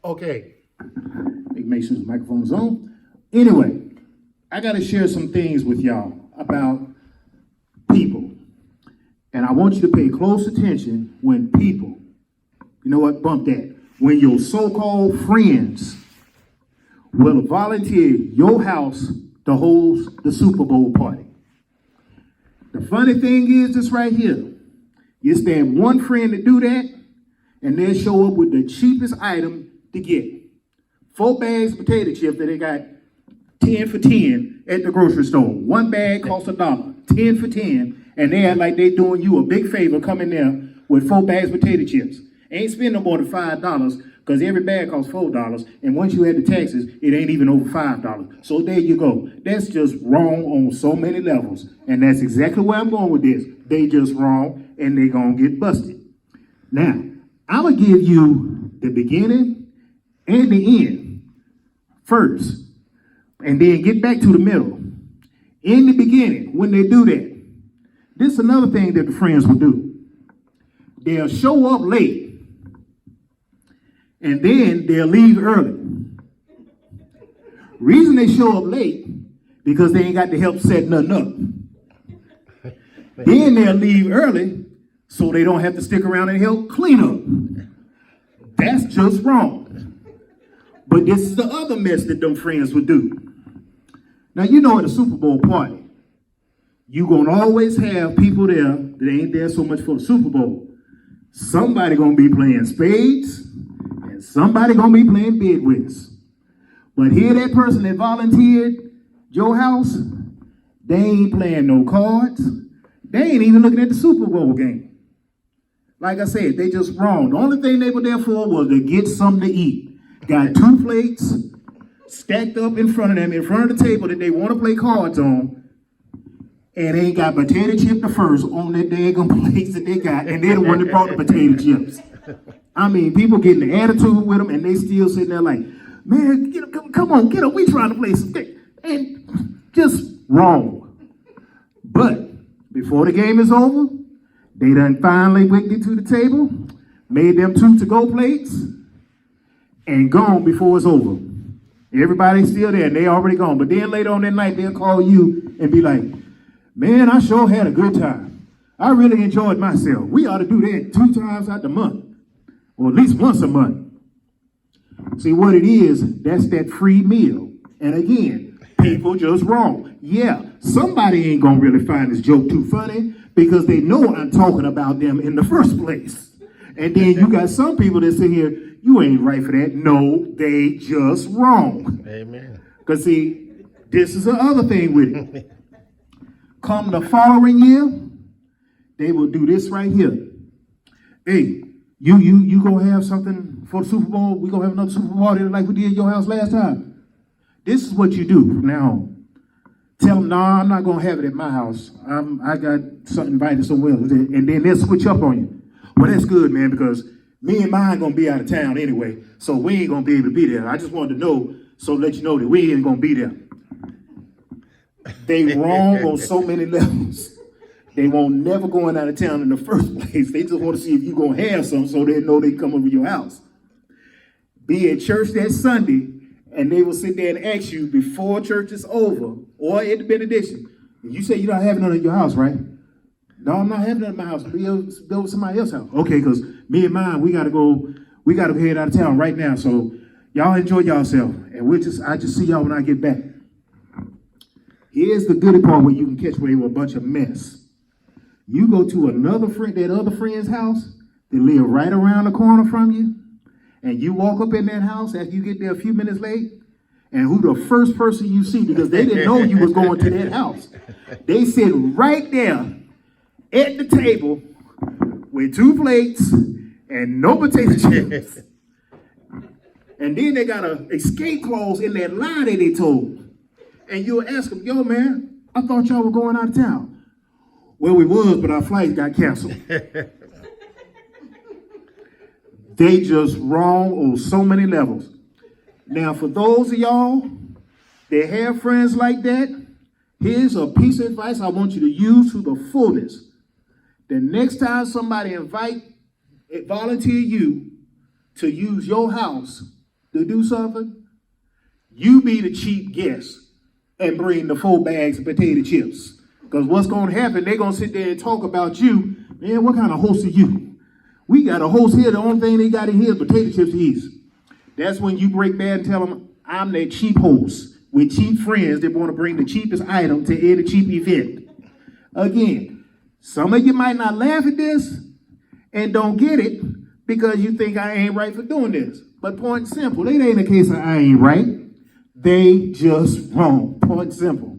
Okay. Make sure the microphone is on. Anyway, I got to share some things with y'all about people. And I want you to pay close attention when people, you know what, bump that. When your so-called friends will volunteer your house to host the Super Bowl party. The funny thing is this right here. You stand one friend to do that, and they'll show up with the cheapest item to get. 4 bags of potato chips that they got 10 for 10 at the grocery store. One bag costs $1, 10 for 10, and they act like they doing you a big favor coming there with 4 bags of potato chips. Ain't spending no more than $5 because every bag costs $4, and once you add the taxes, it ain't even over $5. So there you go. That's just wrong on so many levels, and that's exactly where I'm going with this. They just wrong, and they gonna get busted. Now, I'm gonna give you the beginning and the end first, and then get back to the middle. In the beginning, when they do that, this is another thing that the friends will do. They'll show up late, and then they'll leave early. Reason they show up late, because they ain't got the help set nothing up. Then they'll leave early, so they don't have to stick around and help clean up. That's just wrong. But this is the other mess that them friends would do. Now, you know at a Super Bowl party, you're going to always have people there that ain't there so much for the Super Bowl. Somebody going to be playing spades, and somebody going to be playing bidwits. But here that person that volunteered your house, they ain't playing no cards. They ain't even looking at the Super Bowl game. Like I said, they just wrong. The only thing they were there for was to get something to eat. Got 2 plates stacked up in front of them, in front of the table that they want to play cards on, and they ain't got potato chip the first on that daggone plates that they got, and they're the one that brought the potato chips. I mean, people getting the attitude with them, and they still sitting there like, man, get up, come on, get up, we trying to play some game. And just wrong. But before the game is over, they done finally wicked it to the table, made them 2 to-go plates, and gone before it's over. Everybody's still there, and they already gone. But then later on that night, they'll call you and be like, man, I sure had a good time. I really enjoyed myself. We ought to do that 2 times out the month, or at least once a month. See what it is, that's that free meal. And again, people just wrong. Yeah, somebody ain't gonna really find this joke too funny because they know I'm talking about them in the first place. And then you got some people that sit here, you ain't right for that. No, they just wrong. Amen. Because see, this is the other thing with it. Come the following year, they will do this right here. Hey, you gonna have something for the Super Bowl? We gonna have another Super Bowl party like we did at your house last time. This is what you do from now on. Tell them, no, I'm not gonna have it at my house. I got something invited somewhere else, and then they'll switch up on you. Well, that's good, man, because me and mine gonna be out of town anyway, so we ain't gonna be able to be there. I just wanted to know, so let you know that we ain't gonna be there. They wrong on so many levels. They won't never going out of town in the first place. They just want to see if you gonna have something so they know they come over your house. Be at church that Sunday, and they will sit there and ask you before church is over or at the benediction. You say you're not having none at your house, right? No, I'm not having none at my house. Be over somebody else's house. Okay, because me and mine, we gotta go head out of town right now. So y'all enjoy yourself, and I just see y'all when I get back. Here's the goody part where you can catch where they were a bunch of mess. You go to that other friend's house, they live right around the corner from you, and you walk up in that house after you get there a few minutes late, and who the first person you see, because they didn't know you was going to that house. They sit right there at the table with 2 plates and no potato chips. And then they got a escape clause in that lie that they told. And you'll ask them, yo, man, I thought y'all were going out of town. Well, we was, but our flight got canceled. They just wrong on so many levels. Now, for those of y'all that have friends like that, here's a piece of advice I want you to use to the fullness. The next time somebody volunteer you to use your house to do something, you be the cheap guest and bring the 4 bags of potato chips. Because what's going to happen, they're going to sit there and talk about you. Man, what kind of host are you? We got a host here. The only thing they got in here is potato chips to eat. That's when you break bad and tell them, I'm that cheap host with cheap friends that want to bring the cheapest item to any cheap event. Again, some of you might not laugh at this and don't get it because you think I ain't right for doing this. But point simple, it ain't a case of I ain't right. They just wrong. Point simple.